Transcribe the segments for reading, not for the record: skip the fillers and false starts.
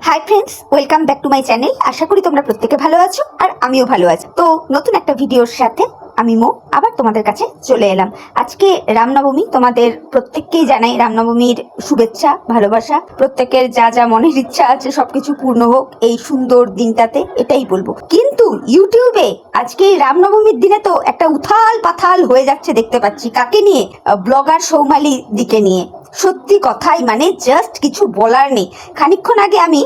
High friends, welcome back to my channel. আশা করি তোমরা প্রত্যেকে ভালো আছো আর আমিও ভালো আছি। তো নতুন একটা ভিডিওর সাথে আমি মো আবার তোমাদের কাছে চলে এলাম। আজকে রামনবমী, তোমাদের প্রত্যেককেই জানাই রামনবমীর শুভেচ্ছা, ভালোবাসা। প্রত্যেকের যা যা মনের ইচ্ছা আছে সবকিছু পূর্ণ হোক এই সুন্দর দিনটাতে, এটাই বলবো। কিন্তু ইউটিউবে আজকে রামনবমীর দিনে তো একটা উথাল পাথাল হয়ে যাচ্ছে দেখতে পাচ্ছি। কাকে নিয়ে? ব্লগার সৌমালি দিকে নিয়ে। সত্যি কথাই, মানে জাস্ট কিছু বলার নেই। খানিকক্ষণ আগে আমি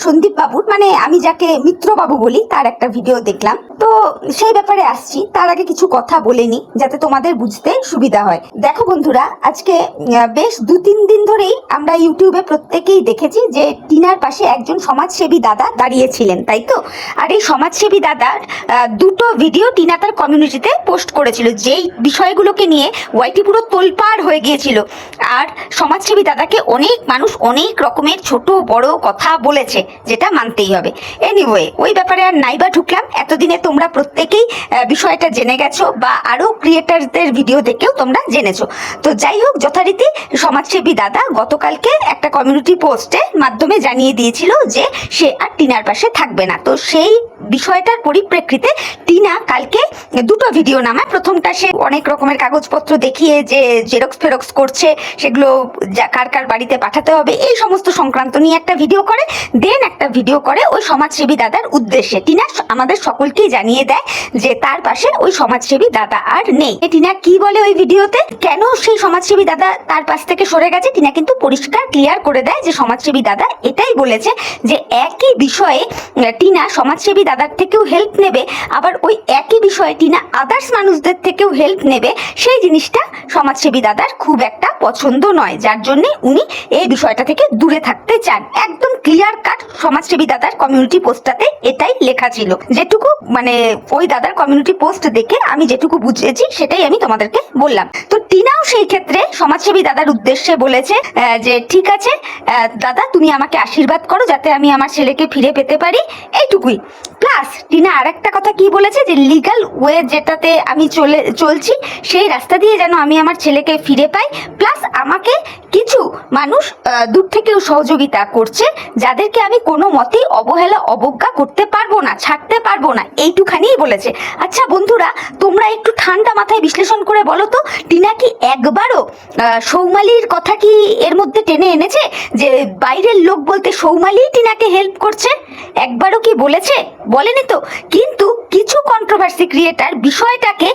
সন্দীপ বাবুর, মানে আমি যাকে মিত্রবাবু বলি, তার একটা ভিডিও দেখলাম। তো সেই ব্যাপারে আসছি, তার আগে কিছু কথা বলে নি যাতে তোমাদের বুঝতে সুবিধা হয়। দেখো বন্ধুরা, আজকে বেশ 2-3 দিন ধরেই আমরা ইউটিউবে প্রত্যেকেই দেখেছি যে টিনার পাশে একজন সমাজসেবী দাদা দাঁড়িয়েছিলেন, তাই তো? আর এই সমাজসেবী দাদার দুটো ভিডিও টিনা তার কমিউনিটিতে পোস্ট করেছিল, যেই বিষয়গুলোকে নিয়ে ওয়াইটি পুরো তোলপাড় হয়ে গিয়েছিল। আর সমাজসেবী দাদাকে অনেক মানুষ অনেক রকমের ছোট বড় কথা বলেছে, যেটা মানতেই হবে। এনিওয়ে, ওই ব্যাপারে আর নাইবা ঢুকলাম। এতদিনে তোমরা প্রত্যেকেই বিষয়টা জেনে গেছো, বা আরো ক্রিয়েটারদের ভিডিও দেখেও তোমরা জেনেছো। তো যাই হোক, যথারীতি সমাজসেবী দাদা গতকালকে একটা কমিউনিটি পোস্টের মাধ্যমে জানিয়ে দিয়েছিল যে সে আর টিনার পাশে থাকবে না। তো সেই বিষয়টার পরিপ্রেক্ষিতে টিনা কালকে দুটো ভিডিও নামায়। প্রথমটা সে অনেক রকমের কাগজপত্র দেখিয়ে যে জেরক্স ফেরক্স করছে, সেগুলো কার কার বাড়িতে পাঠাতে হবে এই সমস্ত সংক্রান্ত নিয়ে একটা ভিডিও করে। দেন একটা ভিডিও করে ওই সমাজসেবী দাদার উদ্দেশ্যে। টিনা আমাদের সকলকেই জানিয়ে দেয় যে তার পাশে ওই সমাজসেবী দাদা আর নেই। টিনা কি বলে ওই ভিডিওতে, কেন সেই সমাজসেবী দাদা তার পাশ থেকে সরে গেছে, টিনা কিন্তু পরিষ্কার ক্লিয়ার করে দেয় যে সমাজসেবী দাদা এটাই বলেছে যে একই বিষয়ে টিনা সমাজসেবী দাদার থেকেও হেল্প নেবে, আবার ওই একই বিষয়ে টিনা আদার্স মানুষদের থেকেও হেল্প নেবে। সেই জিনিসটা সমাজসেবী দাদার খুব একটা পছন্দ নয়, যার জন্য উনি এই বিষয়টা থেকে দূরে থাকতে চান। একদম ক্লিয়ার কাট সমাজসেবী দাদার কমিউনিটি পোস্টটাতে এটাই লেখা ছিল। যেটুকু মানে ওই দাদার কমিউনিটি পোস্ট দেখে আমি যেটুকু বুঝেছি সেটাই আমি তোমাদেরকে বললাম। তো টিনাও সেই ক্ষেত্রে সমাজসেবী দাদার উদ্দেশ্যে বলেছে যে ঠিক আছে দাদা, তুমি আমাকে আশীর্বাদ করো যাতে আমি আমার ছেলেকে ফিরে পেতে পারি, এইটুকুই। প্লাস টিনা আর একটা কথা কি বলেছে, যে লিগাল ওয়ে যেটাতে আমি চলছি সেই রাস্তা দিয়ে যেন আমি আমার ছেলেকে ফিরে পাই। প্লাস আমাকে কিছু মানুষ দূর থেকেও সহযোগিতা করছে, যাদেরকে আমি কোনো মতেই অবহেলা অবজ্ঞা করতে পারবো না, ছাড়তে পারবো না, এইটুখানিই বলেছে। আচ্ছা বন্ধুরা, তোমরা একটু ঠান্ডা মাথায় বিশ্লেষণ করে বলো তো, টিনা কি একবারও সৌমালির কথা কি এর মধ্যে টেনে এনেছে যে বাইরের লোক বলতে সৌমালি টিনাকে হেল্প করছে? একবারও কি বলেছে? বলেনি তো। কিন্তু কিছু কন্ট্রোভার্সি ক্রিয়েটার বিষয়টাকে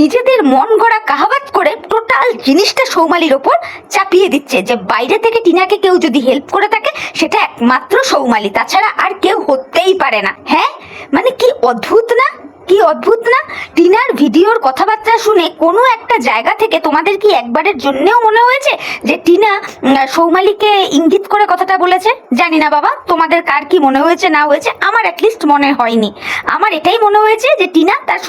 নিজেদের মন গড়া কাহাবাত করে টোটাল জিনিসটা সৌমালির ওপর চাপিয়ে দিচ্ছে, যে বাইরে থেকে টিনাকে কেউ যদি হেল্প করে থাকে সেটা একমাত্র সৌমালি, তাছাড়া আর কেউ হতেই পারে না। হ্যাঁ, মানে কি অদ্ভুত না, কি অদ্ভুত না? টিনার ভিডিওর কথাবার্তা শুনে কোনো একটা জায়গা থেকে তোমাদের কি একবারের জন্যও মনে হয়েছে যে টিনা সৌমালিকে ইঙ্গিত করে কথাটা বলেছে? জানি না বাবা, তোমাদের কার কি মনে হয়েছে না হয়েছে, আমার অ্যাটলিস্ট মনে হয়নি। আমার এটাই মনে হয়েছে যে টিনা তার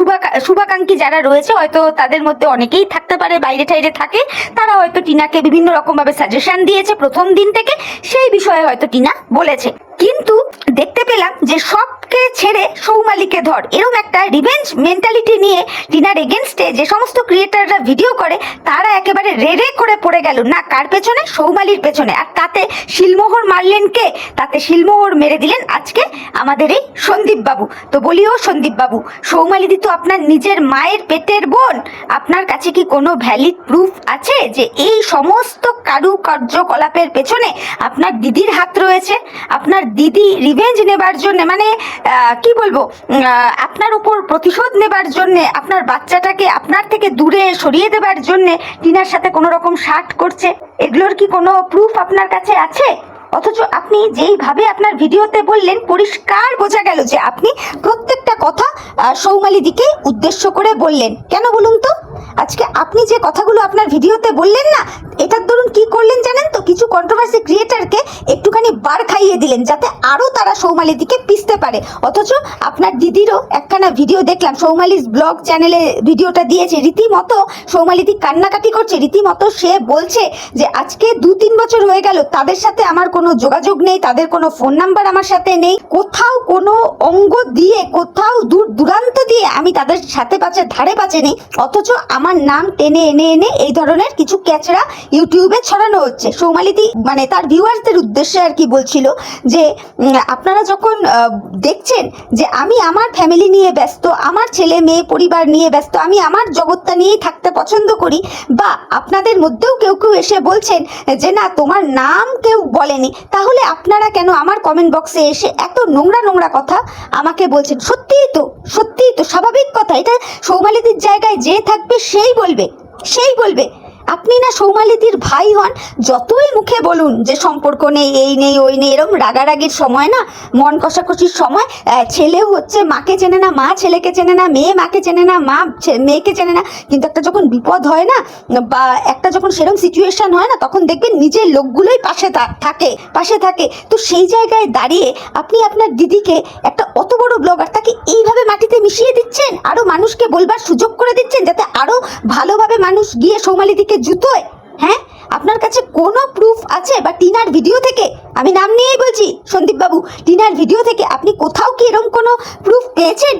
শুভাকাঙ্ক্ষী যারা রয়েছে, হয়তো তাদের মধ্যে অনেকেই থাকতে পারে বাইরে টাইরে থাকে, তারা হয়তো টিনাকে বিভিন্ন রকম ভাবে সাজেশন দিয়েছে প্রথম দিন থেকে, সেই বিষয়ে হয়তো টিনা বলেছে। কিন্তু দেখতে পেলাম যে সবকে ছেড়ে সৌমালিকে ধর, এরকম একটা রিভেঞ্জ মেন্টালিটি নিয়ে টিনার এগেনস্টে যে সমস্ত ক্রিয়েটাররা ভিডিও করে তারা একেবারে রেড়ে করে পড়ে গেল না কার পেছনে? সৌমালির পেছনে। আর তাতে শিলমোহর মারলেন কে? তাতে শিলমোহর মেরে দিলেন আজকে আমাদের এই সন্দীপ বাবু। তো বলি, ও সন্দীপ বাবু, সৌমালি দি তো আপনার নিজের মায়ের পেটের বোন। আপনার কাছে কি কোনো ভ্যালিড প্রুফ আছে যে এই সমস্ত কার্যকলাপের পেছনে আপনার দিদির হাত রয়েছে? আপনার দিদি রিভেঞ্জ নেবার জন্য, মানে কি বলবো, আপনার উপর প্রতিশোধ নেবার জন্য, আপনার বাচ্চাটাকে আপনার থেকে দূরে সরিয়ে দেবার জন্য টিনার সাথে কোনো রকম শার্ট করছে, এগুলোর কি কোনো প্রুফ আপনার কাছে আছে? অথচ আপনি যেইভাবে আপনার ভিডিওতে বললেন, পরিষ্কার বোঝা গেল যে আপনি প্রত্যেকটা কথা সৌমালি দিকে উদ্দেশ্য করে বললেন। কেন বলুন তো? আজকে আপনি যে কথাগুলো আপনার ভিডিওতে বললেন না, এটার দরুন কি করলেন জানেন তো? কিছু কন্ট্রোভার্সি ক্রিয়েটারকে একটুখানি বার খাইয়ে দিলেন যাতে আরো তারা সৌমালির দিকে পিছতে পারে। অথচ আপনার দিদিরও একখানা ভিডিও দেখলাম, সৌমালির ব্লগ চ্যানেলে ভিডিওটা দিয়েছে, রীতিমতো সৌমালি দি কান্নাকাটি করছে। রীতিমতো সে বলছে যে আজকে 2-3 বছর হয়ে গেল তাদের সাথে আমার কোনো যোগাযোগ নেই, তাদের কোনো ফোন নাম্বার আমার সাথে নেই, কোথাও কোনো অঙ্গ দিয়ে, কোথাও দূর দূরান্ত দিয়ে আমি তাদের সাথে ধারে পাচ্ছে নেই। অথচ আমার নাম টেনে এনে এই ধরনের কিছু ক্যাচড়া ইউটিউবে ছড়ানো হচ্ছে। সৌমালিদি মানে তার ভিউয়ার্সদের উদ্দেশ্যে আর কি বলছিল যে আপনারা যখন দেখছেন যে আমি আমার ফ্যামিলি নিয়ে ব্যস্ত, আমার ছেলে মেয়ে পরিবার নিয়ে ব্যস্ত, আমি আমার জগৎটা নিয়েই থাকতে পছন্দ করি, বা আপনাদের মধ্যেও কেউ কেউ এসে বলছেন যে না তোমার নাম কেউ বলেনি, তাহলে আপনারা কেন আমার কমেন্ট বক্সে এসে এত নোংরা নোংরা কথা আমাকে বলছেন? সত্যিই তো স্বাভাবিক কথা, এটা সৌমালিদির জায়গায় যে থাকবে সেই বলবে। আপনি না সৌমালিদির ভাই হন, যতই মুখে বলুন যে সম্পর্ক নেই, এই নেই ওই নেই, এরকম রাগারাগির সময় না, মন কষাকষির সময় ছেলেও হচ্ছে মাকে চেনে না, মা ছেলেকে চেনে না, মেয়ে মাকে চেনে না, মা মেয়েকে চেনে না, কিন্তু একটা যখন বিপদ হয় না বা একটা যখন সেরকম সিচুয়েশন হয় না, তখন দেখবেন নিজের লোকগুলোই পাশে থাকে। তো সেই জায়গায় দাঁড়িয়ে আপনি আপনার দিদিকে, একটা অত বড় ব্লগার, তাকে এইভাবে মাটিতে মিশিয়ে দিচ্ছেন, আরো মানুষকে বলবার সুযোগ করে দিচ্ছেন যাতে আরো ভালোভাবে মানুষ গিয়ে সৌমালিদিকে জুতোয়। হ্যাঁ, আপনার কাছে কোনো প্রুফ আছে? বা টিনার ভিডিও থেকে, আমি নাম নিয়েই বলছি সন্দীপ বাবু, টিনার ভিডিও থেকে আপনি কোথাও কি এরকম কোনো প্রুফ পেয়েছেন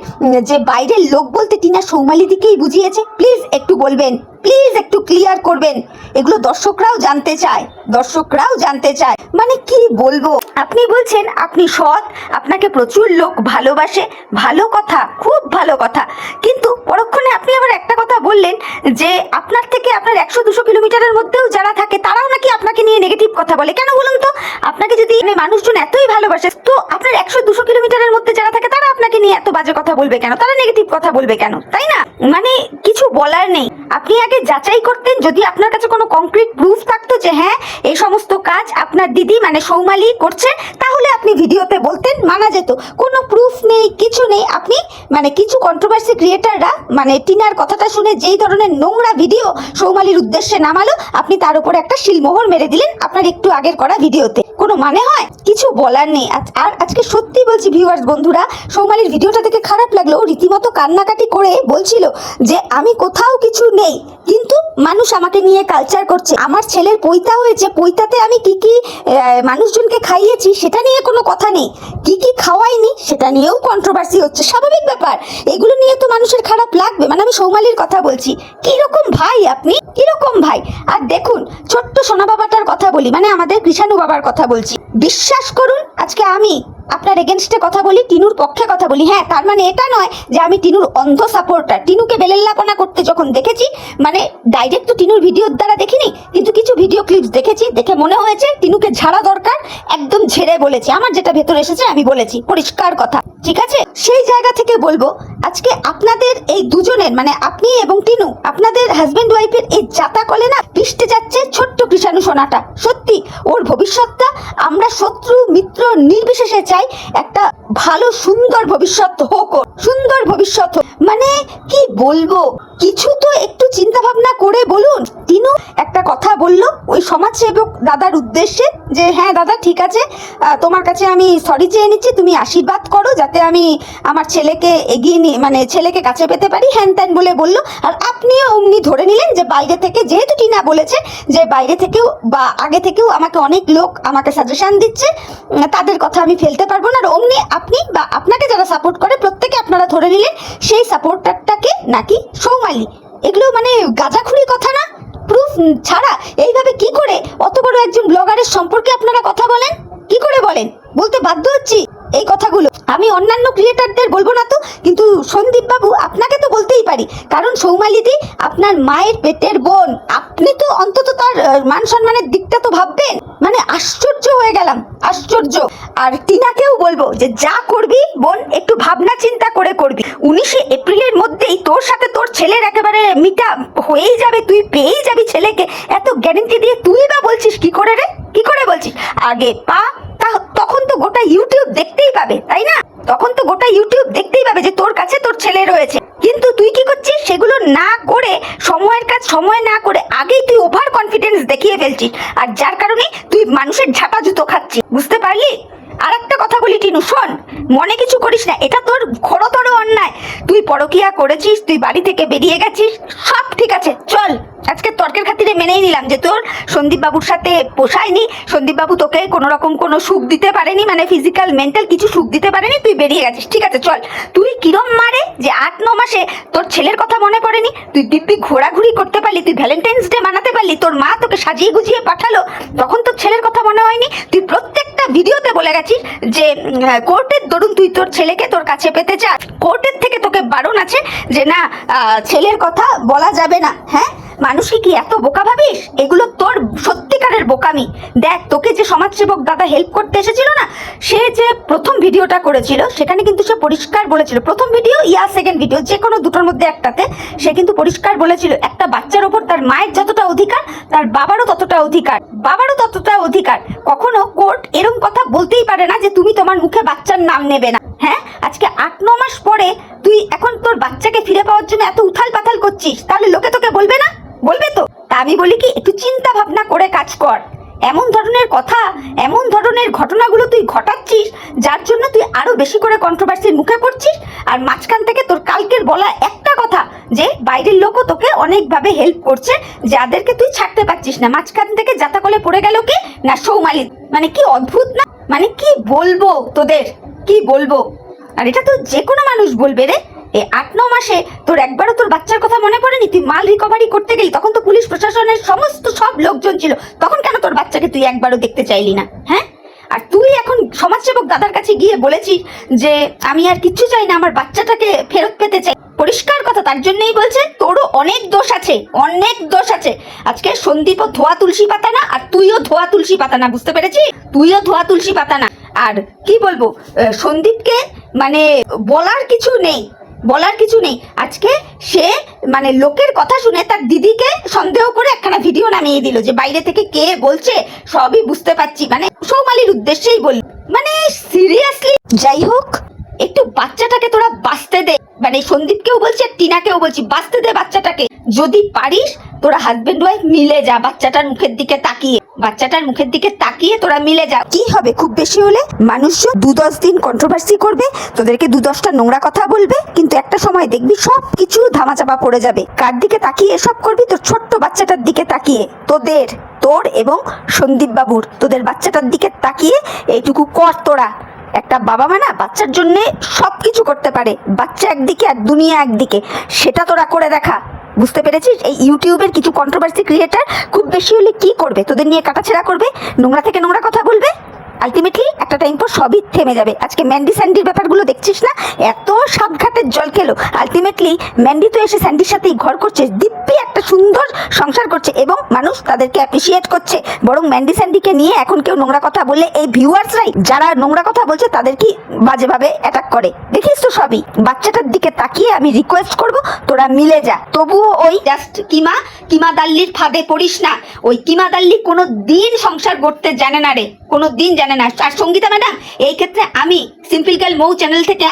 যে বাইরের লোক বলতে টিনা সৌমালিদিকেই বুঝিয়েছে? প্লিজ একটু বলবেন, প্লিজ একটু ক্লিয়ার করবেন, এগুলো দর্শকরাও জানতে চায়। মানে কি বলবো, আপনি বলছেন আপনি সৎ, আপনাকে প্রচুর লোক ভালোবাসে, ভালো কথা, খুব ভালো কথা, কিন্তু পরক্ষণে আপনি আবার একটা কথা বললেন যে আপনার থেকে আপনার 100-200 কিলোমিটারের মধ্যেও যারা থাকে তারাও নাকি আপনাকে নিয়ে নেগেটিভ কথা বলে। কেন বলুন তো? আপনাকে যদি মানুষজন এতই ভালোবাসে, তো আপনার 100-200 কিলোমিটারের মধ্যে যারা থাকে তারা আপনাকে নিয়ে এত বাজে কথা বলবে কেন? তারা নেগেটিভ কথা বলবে কেন? তাই না? মানে কিছু বলার নেই। আপনি আগে যাচাই করতেন, যদি আপনার কাছে কোনো কংক্রিট প্রুফ থাকতো যে হ্যাঁ এই সমস্ত কাজ আপনার দিদি মানে সৌমালি করছে, তাহলে আপনি ভিডিওতে বলতেন, মানা যেত। কোনো প্রুফ নেই, কিছু নেই। আপনি মানে কিছু কন্ট্রোভার্সি ক্রিয়েটাররা মানে টিনার কথাটা শুনে যেই ধরনের নোংরা ভিডিও সৌমালির উদ্দেশ্যে নামালো, আপনি তার উপরে একটা শিলমোহর মেরে দিলেন আপনার একটু আগের করা ভিডিওতে। কোনো মানে হয়? কিছু বলার নেই। আর আজকে সত্যি বলছি ভিউয়ার্স বন্ধুরা, সৌমালির ভিডিওটা থেকে খারাপ লাগলো, রীতিমতো কান্নাকাটি করে বলছিল যে আমি কোথাও কিছু নেই, কিন্তু মানুষ আমাকে নিয়ে কালচার করছে। আমার ছেলের পৈতা হয়েছে, পৈতাতে আমি কি কি মানুষজনকে খাইয়েছি সেটা নিয়ে কোনো কথা নেই, কি কি খাওয়াইনি সেটা নিয়েও কন্ট্রোভার্সি হচ্ছে। স্বাভাবিক ব্যাপার, এগুলো নিয়ে তো মানুষের খারাপ লাগবে। মানে আমি সৌমালির কথা বলছি, কিরকম ভাই আপনি, কিরকম ভাই? আর দেখুন, ছোট্ট সোনা বাবাটার কথা বলি, মানে আমাদের কৃষাণু বাবার কথা বলছি। বিশ্বাস করুন, আজকে আমি আপনার এগেনস্টে কথা বলি, টিনুর পক্ষে কথা বলি। হ্যাঁ, তার মানে এটা নয় যে আমি টিনুর অন্ধ সাপোর্টার। টিনুকে বেলেল্লাপনা করতে যখন দেখেছি, মানে ডাইরেক্ট তো টিনুর ভিডিওর দ্বারা দেখিনি, কিন্তু কিছু ভিডিও ক্লিপস দেখেছি, দেখে মনে হয়েছে টিনুকে ঝাড়া দরকার। একদম ঝেড়ে বলেছি, আমার যেটা ভেতরে এসেছে আমি বলেছি, পরিষ্কার কথা, ঠিক আছে? সেই জায়গা থেকে বলবো, আজকে আপনাদের এই দুজনের মানে আপনি এবং টিনু, আপনাদের হাজবেন্ড ওয়াইফের এই জাতা কলে না পিষ্টে যাচ্ছে ছোট্ট কৃষাণু সোনাটা। সত্যি ওর ভবিষ্যৎটা আমরা শত্রু মিত্র নির্বিশেষে চাই, একটা ভালো সুন্দর ভবিষ্যৎ হোক, সুন্দর ভবিষ্যৎ হোক। মানে কি বলবো, কিছু তো একটু চিন্তা ভাবনা করে বলুন। টিনু একটা কথা বললো ওই সমাজসেবক দাদার উদ্দেশ্যে যে হ্যাঁ দাদা ঠিক আছে, তোমার কাছে আমি সরি চেয়ে নিচ্ছি, তুমি আশীর্বাদ করো যাতে আমি আমার ছেলেকে এগিয়ে নিয়ে মানে ছেলেকে কাছে পেতে পারি, হ্যান ত্যান বলে বললো। আর আপনিও অমনি ধরে নিলেন যে বাইরে থেকে, যেহেতু টিনা বলেছে যে বাইরে থেকেও বা আগে থেকেও আমাকে অনেক লোক আমাকে সাজেশন দিচ্ছে, তাদের কথা আমি ফেলতে পারবো না। আর অমনি আপনি বা আপনাকে যারা সাপোর্ট করে প্রত্যেকে আপনারা ধরে নিলেন সেই সাপোর্টারটাকে নাকি সৌমালি। এগুলো মানে গাঁজাখুরি কথা না? প্রুফ ছাড়া এইভাবে কি করে অত বড় একজন ব্লগারের সম্পর্কে আপনারা কথা বলেন? কি করে বলেন? বলতে বাধ্য হচ্ছি এই কথাগুলো। আমি অন্যান্য ক্রিয়েটারদের বলবো না তো, কিন্তু সন্দীপ বাবু আপনাকে তো বলতেই পারি, কারণ সৌমালিদি আপনার মায়ের পেটের বোন, আপনি তো অন্তত তার মান সম্মানের দিকটা তো ভাববেন। মানে আশ্চর্য হয়ে গেলাম, আশ্চর্য। আর টিনাকেও বলবো যে যা করবি বোন একটু ভাবনা চিন্তা করে করবি। 19 এপ্রিলের মধ্যেই তোর সাথে তোর ছেলের একেবারে মিটা হয়েই যাবে, তুই পেয়েই যাবি ছেলেকে, এত গ্যারেন্টি দিয়ে তুই বা বলছিস কি করে রে? কি করে বলছিস? আগে পা, তখন তো গোটা ইউটিউব দেখতেই পাবে, তাই না? তখন তো গোটা ইউটিউব দেখতেই পাবে যে তোর কাছে তোর ছেলে রয়েছে। কিন্তু তুই কি করছিস? সেগুলো না করে, সময়ের কাজ সময় না করে আগেই তুই ওভার কনফিডেন্স দেখিয়ে ফেলছিস, আর যার কারণে তুই মানুষের ঝাঁটা জুতো খাচ্ছিস। বুঝতে পারলি? আর একটা কথা বলি টিনু, শোন, মনে কিছু করিস না, এটা তোর ঘোরতর অন্যায়। তুই পরকিয়া করেছিস, তুই বাড়ি থেকে বেরিয়ে গেছিস, সব ঠিক আছে, চল আজকে তর্কের খাতিরে মেনেই নিলাম যে তোর সন্দীপ বাবুর সাথে পোষায়নি, সন্দীপ বাবু তোকে কোনো রকম কোনো সুখ দিতে পারেনি, মানে ফিজিক্যাল মেন্টাল কিছু সুখ দিতে পারেনি, তুই বেরিয়ে গেছিস। ঠিক আছে চল, তুই কিরম মারে যে 8-9 মাসে তোর ছেলের কথা মনে পড়েনি, তুই দিব্যি ঘোরাঘুরি করতে পারলি, তুই ভ্যালেন্টাইন্স ডে মানাতে পারলি, তোর মা তোকে সাজিয়ে গুজিয়ে পাঠালো, তখন তোর ছেলের কথা মনে হয়নি। তুই প্রত্যেকটা ভিডিওতে বলে গেছিস যে কোর্টের দরুন তুই তোর ছেলেকে তোর কাছে পেতে চাস, কোর্টের থেকে তোকে বারণ আছে যে না ছেলের কথা বলা যাবে না। হ্যাঁ, মানুষকে কি এত বোকা ভাবিস? এগুলো তোর সত্যিকারের বোকামি। দেখ, তোকে যে সমাজসেবক দাদা হেল্প করতে এসেছিল না, সে যে প্রথম ভিডিওটা করেছিল সেখানে কিন্তু সে পরিষ্কার বলেছিল, প্রথম ভিডিও সেকেন্ড ভিডিও যে কোনো দুটোর মধ্যে একটাতে, সে কিন্তু পরিষ্কার বলেছিল একটা বাচ্চার ওপর তার মায়ের যতটা অধিকার তার বাবারও ততটা অধিকার, বাবারও ততটা অধিকার। কখনো কোর্ট এরকম কথা বলতেই পারে না যে তুমি তোমার মুখে বাচ্চার নাম নেবে না। হ্যাঁ, আজকে 8-9 মাস পরে তুই এখন তোর বাচ্চাকে ফিরে পাওয়ার জন্য এত উথাল পাথাল করছিস, তাহলে লোকে তোকে বলবে না? বলবে তো। তা আমি বলি কি, একটু চিন্তা ভাবনা করে কাজ কর। এমন ধরনের কথা, এমন ধরনের ঘটনাগুলো তুই ঘটাচ্ছিস যার জন্য তুই আরো বেশি করে কন্ট্রোভার্সির মুখে পড়ছিস। আর মাঝখান থেকে তোর কালকের বলা একটা কথা যে বাইরের লোকও তোকে অনেকভাবে হেল্প করছে, যাদেরকে তুই ছাড়তে পারছিস না, মাঝখান থেকে জাতাকলে পড়ে গেল কে না সৌমালি। মানে কি অদ্ভুত না, মানে কি বলবো তোদের, কি বলবো। আর এটা তো যে কোনো মানুষ বলবে রে। এই 8-9 মাসে তোর একবারও তোর বাচ্চার কথা মনে পড়েনি? তুই মাল রিকভারি করতে গেলি, তখন তো পুলিশ প্রশাসনের সমস্ত সব লোকজন ছিল, তখন কেন তোর বাচ্চাকে তুই একবারও দেখতে চাইলি না? হ্যাঁ, আর তুই এখন সমাজসেবক দাদার কাছে গিয়ে বলেছিস যে আমি আর কিচ্ছু চাই না, আমার বাচ্চাটাকে ফেরত পেতে চাই। পরিষ্কার কথা, তার জন্যই বলছে তোরও অনেক দোষ আছে, অনেক দোষ আছে। আজকে সন্দীপও ধোয়া তুলসী পাতা না, আর তুইও ধোয়া তুলসী পাতা না, বুঝতে পেরেছিস? তুইও ধোয়া তুলসী পাতা না। আর কি বলবো, সন্দীপকে মানে বলার কিছু নেই, বলার কিছু নেই। আজকে সে মানে লোকের কথা শুনে তার দিদিকে সন্দেহ করে একখানা ভিডিও নামিয়ে দিল যে বাইরে থেকে কে বলছে সবই বুঝতে পারছি, মানে সৌমালির উদ্দেশ্যেই বলল। মানে সিরিয়াসলি, যাই হোক, একটু বাচ্চাটাকে তোরা বাঁচতে দে। মানে সন্দীপকেও বলছি আর টিনাকেও বলছি, বাঁচতে দে বাচ্চাটাকে। যদি পারিস তোরা হাজবেন্ড ওয়াইফ মিলে যা, বাচ্চাটার মুখের দিকে তাকিয়ে, বাচ্চাটার মুখের দিকে তাকিয়ে তোরা মিলে যা। কি হবে, খুব বেশি হলে মানুষজন 2-10 দিন কন্ট্রোভার্সি করবে, তোদেরকে 2-10টা নোংরা কথা বলবে, কিন্তু একটা সময় দেখবি সব কিছু ধামাচাপা পড়ে যাবে। কার দিকে তাকিয়ে এসব করবি? তোর ছোট্ট বাচ্চাটার দিকে তাকিয়ে, তোর এবং সন্দীপ বাবুর, তোদের বাচ্চাটার দিকে তাকিয়ে এইটুকু কর তোরা। একটা বাবা মা না বাচ্চার জন্য সবকিছু করতে পারে, বাচ্চা একদিকে আর দুনিয়া একদিকে, সেটা তোরা করে দেখা। বুঝতে পেরেছিস? এই ইউটিউবের কিছু কন্ট্রোভার্সি ক্রিয়েটার খুব বেশি হলে কি করবে, তোদের নিয়ে কাটাছেড়া করবে, নোংরা থেকে নোংরা কথা বলবে, আলটিমেটলি একটা টাইম পর সবই থেমে যাবে। আজকে ম্যান্ডি স্যান্ডির ব্যাপারগুলো দেখছিস না, এত সাবঘাটের জল খেলো, আলটিমেটলি ম্যান্ডি তো এসে স্যান্ডির সাথেই ঘর করছে, দিব্যি একটা সুন্দর সংসার করছে এবং মানুষ তাদেরকে অ্যাপ্রিসিয়েট করছে। বরং ম্যান্ডি স্যান্ডিকে নিয়ে এখন কেউ নোংরা কথা বললে এই ভিউয়ার্সরাই যারা নোংরা কথা বলছে তাদের কি বাজেভাবে অ্যাটাক করে। দেখিস তো সবই। বাচ্চাটার দিকে তাকিয়ে আমি রিকোয়েস্ট করব তোরা মিলে যা। তবুও ওই জাস্ট কিমা দাল্লির ফাঁদে পড়িস না। ওই কিমা দাল্লি কোনো দিন সংসার করতে জানে না রে, কোনো দিন জানে না। আর সঙ্গীতা ম্যাডাম, এই ক্ষেত্রে আমি সিম্পল গার্ল মৌ চ্যানেল থেকে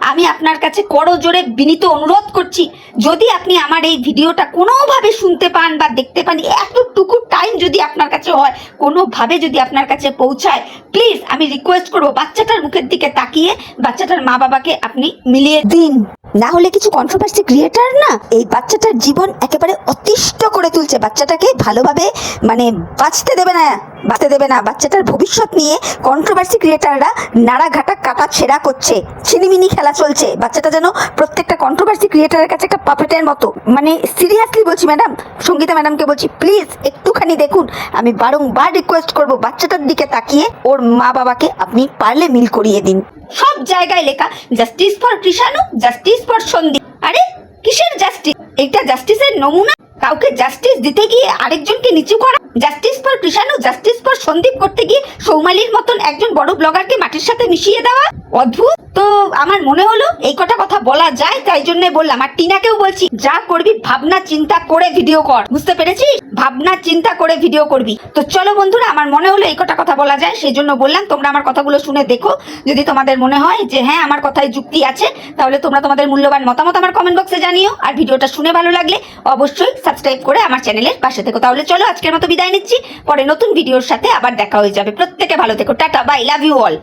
আমি আপনার কাছে করজোড়ে বিনীত অনুরোধ করছি, যদি আপনি আমার এই ভিডিওটা কোনোভাবে শুনতে পান বা দেখতে পান, এতটুকু টাইম যদি আপনার কাছে হয়, কোনোভাবে যদি আপনার কাছে পৌঁছায়, প্লিজ আমি রিকোয়েস্ট করবো বাচ্চাটার মুখের দিকে তাকিয়ে বাচ্চাটার মা বাবাকে আপনি মিলিয়ে দিন। না হলে কিছু কন্ট্রোভার্সি ক্রিয়েটার না এই বাচ্চাটার জীবন একেবারে অতিষ্ঠ করে তুলছে, বাচ্চাটাকে ভালোভাবে মানে বাঁচতে দেবে না, বাচ্চাটার ভবিষ্যৎ নিয়ে কন্ট্রোভার্সি ক্রিয়েটাররা নাড়াঘাটা কাটা ছেঁড়া করছে, ছিনিমিনি খেলা চলছে। বাচ্চাটা যেন প্রত্যেকটা কন্ট্রোভার্সি ক্রিয়েটারের কাছে একটা পাপেটের মতো। মানে সিরিয়াসলি বলছি ম্যাডাম, সঙ্গীতা ম্যাডামকে বলছি, প্লিজ একটুখানি দেখুন। আমি বারংবার রিকোয়েস্ট করব বাচ্চাটার দিকে তাকিয়ে ওর মা বাবাকে আপনি পারলে মিল করিয়ে দিন। সব জায়গায় লেখা justice for Krishanu, justice for Sandip. আরে কিসের জাস্টিস? এটা জাস্টিসের নমুনা। কাউকে জাস্টিস দিতে গিয়ে আরেকজনকে নিচু করা, justice for Krishanu, justice for Sandip করতে গিয়ে সৌমালির মতন একজন বড় ব্লগারকে মাটির সাথে মিশিয়ে দেওয়া অদ্ভুত। তো আমার মনে হলো এই কটা কথা বলা যায়, তাই জন্য বললাম। আর টিনাকেও বলছি, যা করবি ভাবনা চিন্তা করে ভিডিও কর, বুঝতে পেরেছিস? ভাবনা চিন্তা করে ভিডিও করবি। তো চলো বন্ধুরা, আমার মনে হলো এই কটা কথা বলা যায়, সেই জন্য বললাম। তোমরা আমার কথাগুলো শুনে দেখো, যদি তোমাদের মনে হয় যে হ্যাঁ আমার কথায় যুক্তি আছে, তাহলে তোমরা তোমাদের মূল্যবান মতামত আমার কমেন্ট বক্সে জানিও। আর ভিডিওটা শুনে ভালো লাগলে অবশ্যই সাবস্ক্রাইব করে আমার চ্যানেলের পাশে থেকো। তাহলে চলো আজকের মতো বিদায় নিচ্ছি, পরে নতুন ভিডিওর সাথে আবার দেখা হয়ে যাবে। প্রত্যেকে ভালো থেকো, tata, bye, love you all.